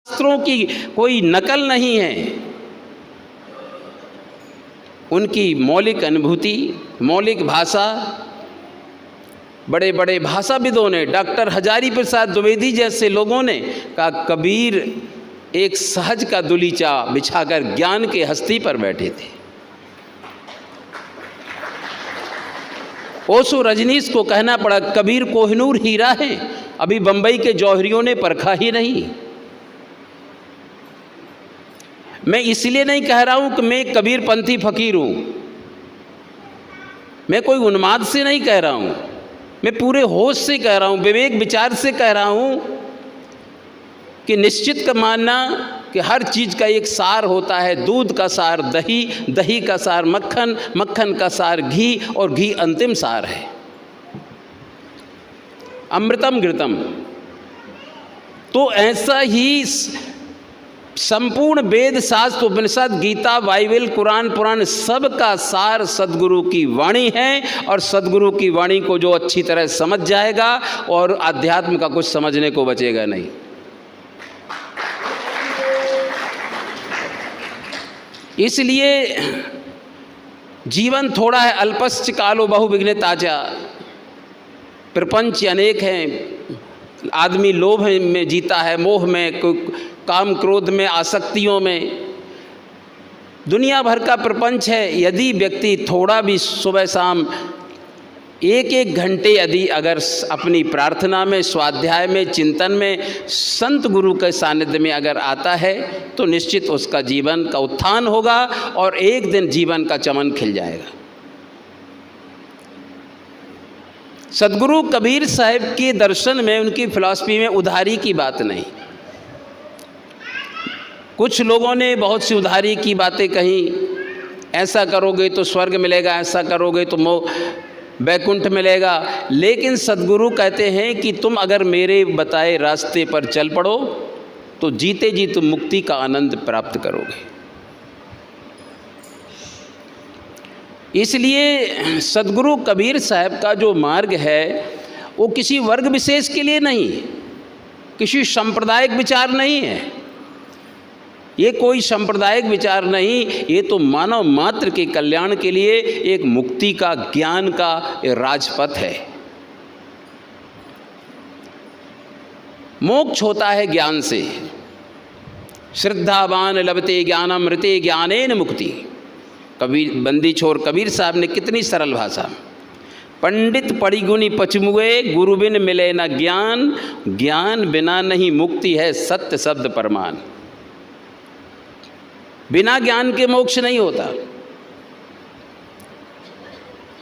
शास्त्रों की कोई नकल नहीं है। उनकी मौलिक अनुभूति, मौलिक भाषा, बड़े बड़े भाषाविदों ने, डॉक्टर हजारी प्रसाद द्विवेदी जैसे लोगों ने कहा कबीर एक सहज का दुलीचा बिछाकर ज्ञान के हस्ती पर बैठे थे। ओशो रजनीश को कहना पड़ा कबीर कोहिनूर हीरा है, अभी बंबई के जौहरियों ने परखा ही नहीं। मैं इसलिए नहीं कह रहा हूं कि मैं कबीरपंथी फकीर हूं, मैं कोई उन्माद से नहीं कह रहा हूं, मैं पूरे होश से कह रहा हूं, विवेक विचार से कह रहा हूं कि निश्चित का मानना कि हर चीज़ का एक सार होता है। दूध का सार दही, दही का सार मक्खन, मक्खन का सार घी और घी अंतिम सार है। अमृतम घृतम। तो ऐसा ही संपूर्ण वेद, शास्त्र, उपनिषद, गीता, बाइबल, कुरान, पुराण सब का सार सदगुरु की वाणी है। और सदगुरु की वाणी को जो अच्छी तरह समझ जाएगा और अध्यात्म का कुछ समझने को बचेगा नहीं। इसलिए जीवन थोड़ा है, अल्पस्य कालो बहुविघ्निताचा। प्रपंच अनेक हैं, आदमी लोभ में जीता है, मोह में, काम क्रोध में, आसक्तियों में, दुनिया भर का प्रपंच है। यदि व्यक्ति थोड़ा भी सुबह शाम एक एक घंटे यदि अगर अपनी प्रार्थना में, स्वाध्याय में, चिंतन में, संत गुरु के सानिध्य में अगर आता है तो निश्चित उसका जीवन का उत्थान होगा और एक दिन जीवन का चमन खिल जाएगा। सदगुरु कबीर साहब के दर्शन में, उनकी फिलॉसफी में उधारी की बात नहीं। कुछ लोगों ने बहुत सी उधारी की बातें कही, ऐसा करोगे तो स्वर्ग मिलेगा, ऐसा करोगे तो वैकुंठ मिलेगा। लेकिन सदगुरु कहते हैं कि तुम अगर मेरे बताए रास्ते पर चल पड़ो तो जीते जी तुम मुक्ति का आनंद प्राप्त करोगे। इसलिए सदगुरु कबीर साहब का जो मार्ग है वो किसी वर्ग विशेष के लिए नहीं, किसी सांप्रदायिक विचार नहीं है। ये कोई सांप्रदायिक विचार नहीं, ये तो मानव मात्र के कल्याण के लिए एक मुक्ति का, ज्ञान का राजपथ है। मोक्ष होता है ज्ञान से। श्रद्धावान लभते ज्ञानामृते ज्ञानेन मुक्ति। कबीर बंदी छोर कबीर साहब ने कितनी सरल भाषा। पंडित पढ़ी गुनी पचमुए, गुरु बिन मिले न ज्ञान, ज्ञान बिना नहीं मुक्ति है सत्य शब्द प्रमाण। बिना ज्ञान के मोक्ष नहीं होता।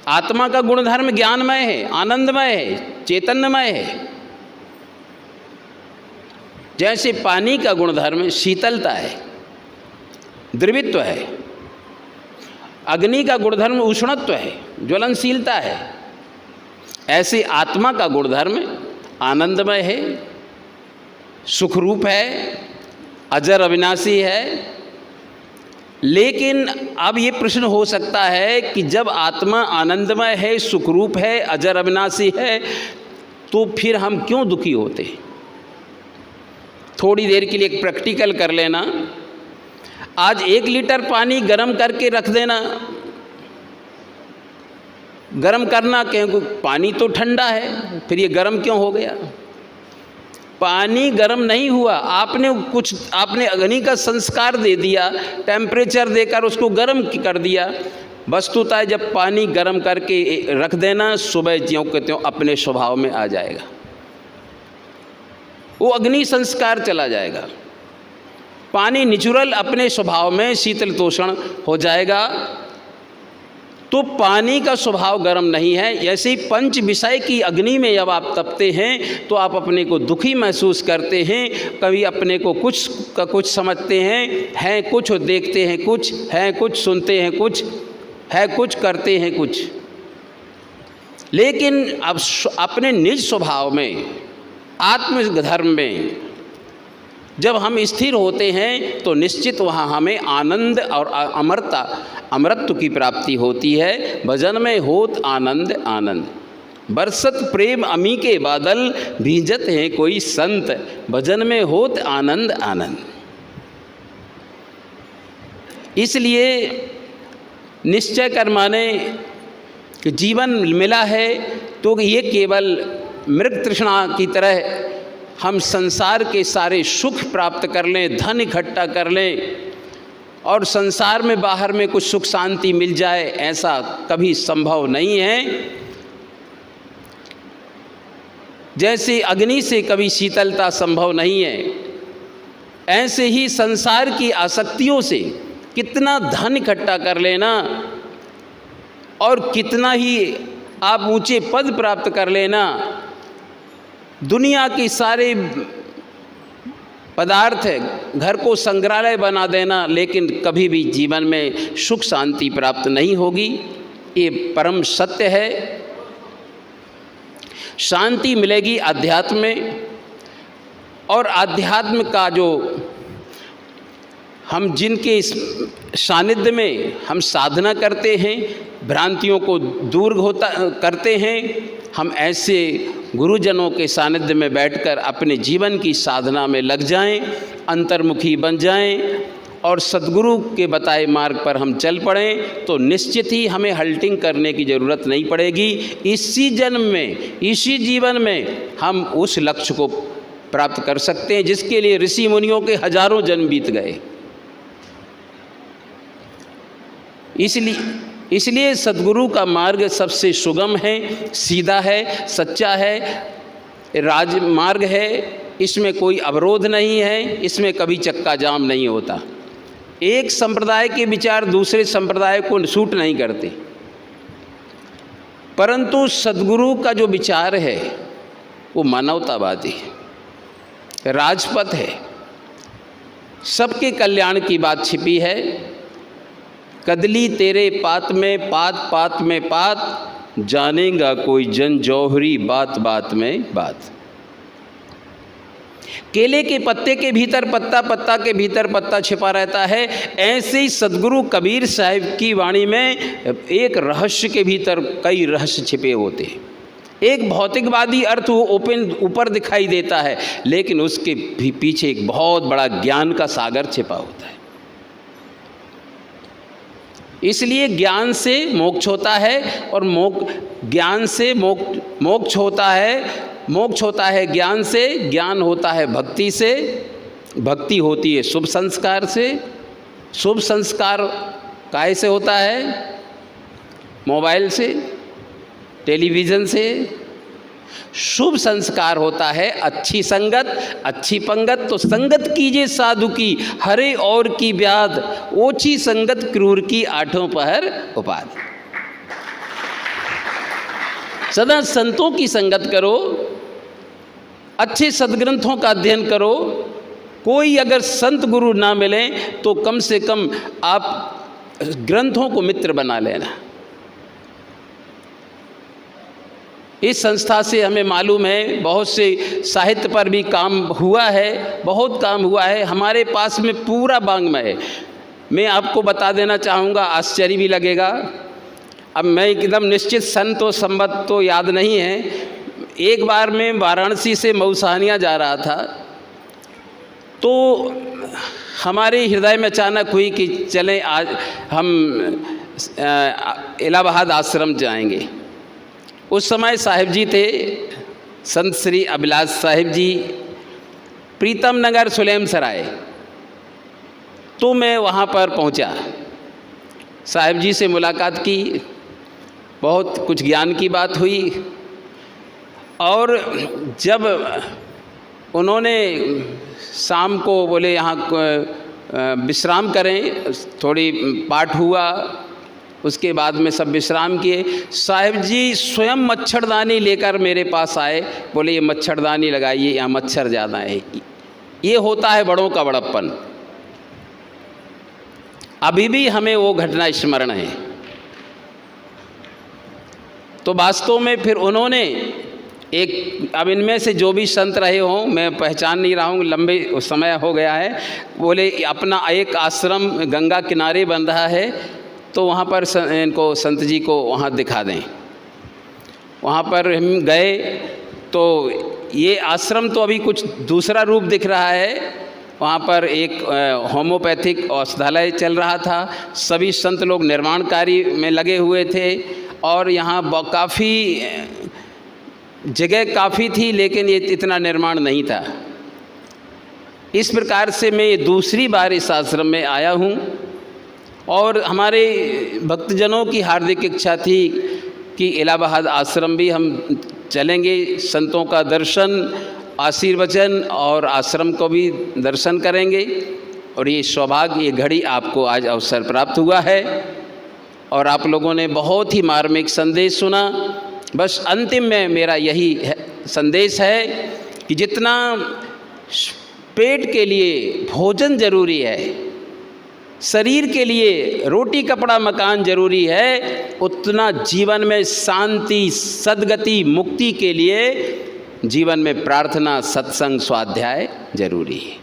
आत्मा का गुणधर्म ज्ञानमय है, आनंदमय है, चैतन्यमय है। जैसे पानी का गुणधर्म शीतलता है, द्रवित्व है, अग्नि का गुणधर्म उष्णत्व है, ज्वलनशीलता है, ऐसे आत्मा का गुणधर्म आनंदमय है, सुखरूप है, अजर अविनाशी है। लेकिन अब ये प्रश्न हो सकता है कि जब आत्मा आनंदमय है, सुखरूप है, अजर अविनाशी है, तो फिर हम क्यों दुखी होते हैं? थोड़ी देर के लिए एक प्रैक्टिकल कर लेना। आज 1 लीटर पानी गर्म करके रख देना। गर्म करना क्योंकि पानी तो ठंडा है, फिर ये गर्म क्यों हो गया? पानी गर्म नहीं हुआ, आपने अग्नि का संस्कार दे दिया, टेम्परेचर देकर उसको गर्म कर दिया। वस्तुतः जब पानी गर्म करके रख देना, सुबह ज्यों के त्यों अपने स्वभाव में आ जाएगा, वो अग्नि संस्कार चला जाएगा। पानी नेचुरल अपने स्वभाव में शीतलतोषण हो जाएगा। तो पानी का स्वभाव गर्म नहीं है। ऐसे ही पंच विषय की अग्नि में जब आप तपते हैं तो आप अपने को दुखी महसूस करते हैं। कभी अपने को कुछ समझते हैं कुछ, देखते हैं कुछ, हैं कुछ, सुनते हैं कुछ, है कुछ, करते हैं कुछ। लेकिन अब अपने निज स्वभाव में, आत्मधर्म में जब हम स्थिर होते हैं तो निश्चित वहाँ हमें आनंद और अमरत्व की प्राप्ति होती है। भजन में होत आनंद आनंद। बरसत प्रेम अमी के बादल, भींजत हैं कोई संत, भजन में होत आनंद आनंद। इसलिए निश्चय कर माने कि जीवन मिला है तो ये केवल मृग तृष्णा की तरह हम संसार के सारे सुख प्राप्त कर लें, धन इकट्ठा कर लें और संसार में बाहर में कुछ सुख शांति मिल जाए, ऐसा कभी संभव नहीं है। जैसे अग्नि से कभी शीतलता संभव नहीं है, ऐसे ही संसार की आसक्तियों से कितना धन इकट्ठा कर लेना और कितना ही आप ऊंचे पद प्राप्त कर लेना, दुनिया के सारे पदार्थ घर को संग्रहालय बना देना, लेकिन कभी भी जीवन में सुख शांति प्राप्त नहीं होगी। ये परम सत्य है। शांति मिलेगी अध्यात्म में, और अध्यात्म का जो हम जिनके सानिध्य में हम साधना करते हैं, भ्रांतियों को दूर करते हैं, हम ऐसे गुरुजनों के सानिध्य में बैठकर अपने जीवन की साधना में लग जाएं, अंतर्मुखी बन जाएं और सद्गुरु के बताए मार्ग पर हम चल पड़ें, तो निश्चित ही हमें हल्टिंग करने की ज़रूरत नहीं पड़ेगी। इसी जन्म में, इसी जीवन में हम उस लक्ष्य को प्राप्त कर सकते हैं जिसके लिए ऋषि मुनियों के हजारों जन्म बीत गए। इसलिए सद्गुरु का मार्ग सबसे सुगम है, सीधा है, सच्चा है, राजमार्ग है। इसमें कोई अवरोध नहीं है, इसमें कभी चक्का जाम नहीं होता। एक संप्रदाय के विचार दूसरे संप्रदाय को सूट नहीं करते, परंतु सद्गुरु का जो विचार है वो मानवतावादी है, राजपथ है, सबके कल्याण की बात छिपी है। कदली तेरे पात में पात, पात में पात, जानेगा कोई जन जौहरी बात बात में बात। केले के पत्ते के भीतर पत्ता, पत्ता के भीतर पत्ता छिपा रहता है। ऐसे ही सद्गुरु कबीर साहिब की वाणी में एक रहस्य के भीतर कई रहस्य छिपे होते हैं। एक भौतिकवादी अर्थ वो ऊपर दिखाई देता है, लेकिन उसके पीछे एक बहुत बड़ा ज्ञान का सागर छिपा होता है। इसलिए ज्ञान से मोक्ष होता है, और ज्ञान से मोक्ष होता है, मोक्ष होता है ज्ञान से, ज्ञान होता है भक्ति से, भक्ति होती है शुभ संस्कार से। शुभ संस्कार काहे से होता है? मोबाइल से, टेलीविज़न से। शुभ संस्कार होता है अच्छी संगत, अच्छी पंगत। तो संगत कीजिए साधु की, हरे और की ब्याद, ओछी संगत क्रूर की आठों पहर उपाधि। सदा संतों की संगत करो, अच्छे सदग्रंथों का अध्ययन करो। कोई अगर संत गुरु ना मिले तो कम से कम आप ग्रंथों को मित्र बना लेना। इस संस्था से हमें मालूम है बहुत से साहित्य पर भी काम हुआ है, बहुत काम हुआ है। हमारे पास में पूरा वाङ्मय है। मैं आपको बता देना चाहूँगा, आश्चर्य भी लगेगा। अब मैं एकदम निश्चित सन तो संवत तो याद नहीं है। एक बार मैं वाराणसी से मऊसानिया जा रहा था, तो हमारे हृदय में अचानक हुई कि चलें आज हम इलाहाबाद आश्रम जाएंगे। उस समय साहिब जी थे, संत श्री अभिलाष साहिब जी, प्रीतम नगर सुलेम सराय। तो मैं वहाँ पर पहुँचा, साहिब जी से मुलाकात की, बहुत कुछ ज्ञान की बात हुई। और जब उन्होंने शाम को बोले यहाँ विश्राम करें, थोड़ी पाठ हुआ, उसके बाद में सब विश्राम किए। साहिब जी स्वयं मच्छरदानी लेकर मेरे पास आए, बोले ये मच्छरदानी लगाइए, यहाँ मच्छर ज़्यादा है। ये होता है बड़ों का बड़प्पन। अभी भी हमें वो घटना स्मरण है। तो वास्तव में फिर उन्होंने एक, अब इनमें से जो भी संत रहे हों, मैं पहचान नहीं रहा हूँ, लंबे समय हो गया है, बोले अपना एक आश्रम गंगा किनारे बन रहा है, तो वहाँ पर इनको संत जी को वहाँ दिखा दें। वहाँ पर हम गए तो ये आश्रम तो अभी कुछ दूसरा रूप दिख रहा है। वहाँ पर एक होम्योपैथिक औषधालय चल रहा था, सभी संत लोग निर्माण कार्य में लगे हुए थे और यहाँ काफ़ी जगह काफ़ी थी, लेकिन ये इतना निर्माण नहीं था। इस प्रकार से मैं ये दूसरी बार इस आश्रम में आया हूँ और हमारे भक्तजनों की हार्दिक इच्छा थी कि इलाहाबाद आश्रम भी हम चलेंगे, संतों का दर्शन, आशीर्वचन और आश्रम को भी दर्शन करेंगे। और ये सौभाग्य, ये घड़ी आपको आज अवसर प्राप्त हुआ है और आप लोगों ने बहुत ही मार्मिक संदेश सुना। बस अंतिम में मेरा यही संदेश है कि जितना पेट के लिए भोजन जरूरी है, शरीर के लिए रोटी कपड़ा मकान जरूरी है, उतना जीवन में शांति, सद्गति, मुक्ति के लिए जीवन में प्रार्थना, सत्संग, स्वाध्याय जरूरी है।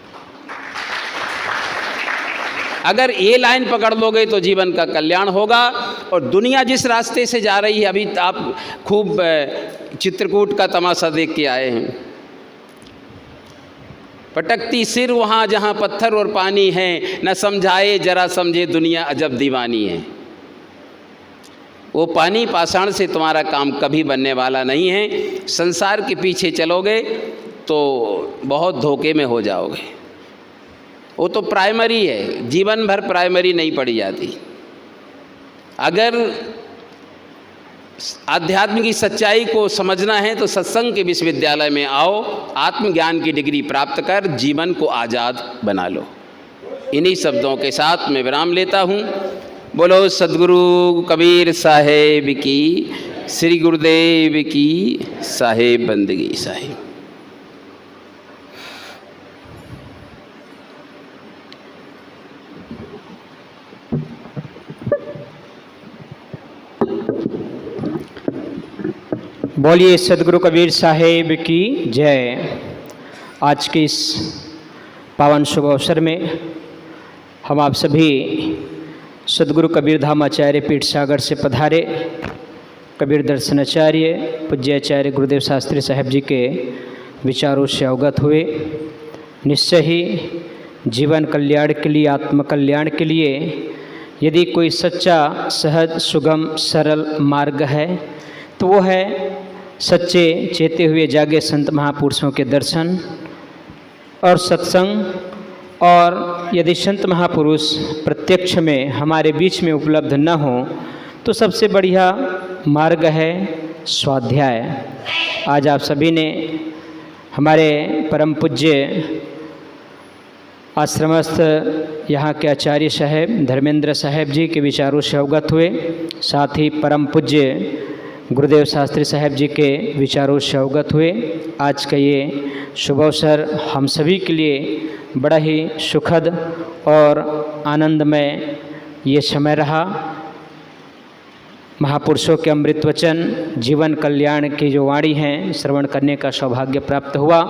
अगर ये लाइन पकड़ लोगे तो जीवन का कल्याण होगा। और दुनिया जिस रास्ते से जा रही है, अभी आप खूब चित्रकूट का तमाशा देख के आए हैं, पटकती सिर वहाँ जहाँ पत्थर और पानी है, न समझाए जरा समझे दुनिया अजब दीवानी है। वो पानी पाषाण से तुम्हारा काम कभी बनने वाला नहीं है। संसार के पीछे चलोगे तो बहुत धोखे में हो जाओगे। वो तो प्राइमरी है, जीवन भर प्राइमरी नहीं पढ़ी जाती। अगर आध्यात्म की सच्चाई को समझना है तो सत्संग के विश्वविद्यालय में आओ, आत्मज्ञान की डिग्री प्राप्त कर जीवन को आज़ाद बना लो। इन्हीं शब्दों के साथ मैं विराम लेता हूँ। बोलो सद्गुरु कबीर साहेब की, श्री गुरुदेव की साहेब बंदगी साहेब। बोलिए सद्गुरु कबीर साहेब की जय। आज के इस पावन शुभ अवसर में हम आप सभी सद्गुरु कबीर धाम आचार्य पीठ सागर से पधारे कबीर दर्शनाचार्य पूज्याचार्य गुरुदेव शास्त्री साहब जी के विचारों से अवगत हुए। निश्चय ही जीवन कल्याण के लिए, आत्म कल्याण के लिए यदि कोई सच्चा, सहज, सुगम, सरल मार्ग है तो वो है सच्चे चेते हुए जागे संत महापुरुषों के दर्शन और सत्संग। और यदि संत महापुरुष प्रत्यक्ष में हमारे बीच में उपलब्ध न हो तो सबसे बढ़िया मार्ग है स्वाध्याय। आज आप सभी ने हमारे परम पूज्य आश्रमस्थ यहाँ के आचार्य साहेब धर्मेंद्र साहेब जी के विचारों से अवगत हुए, साथ ही परम पूज्य गुरुदेव शास्त्री साहब जी के विचारों से अवगत हुए। आज का ये शुभ अवसर हम सभी के लिए बड़ा ही सुखद और आनंदमय ये समय रहा। महापुरुषों के अमृत वचन, जीवन कल्याण की जो वाणी हैं, श्रवण करने का सौभाग्य प्राप्त हुआ।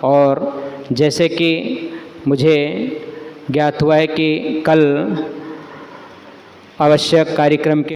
और जैसे कि मुझे ज्ञात हुआ है कि कल आवश्यक कार्यक्रम के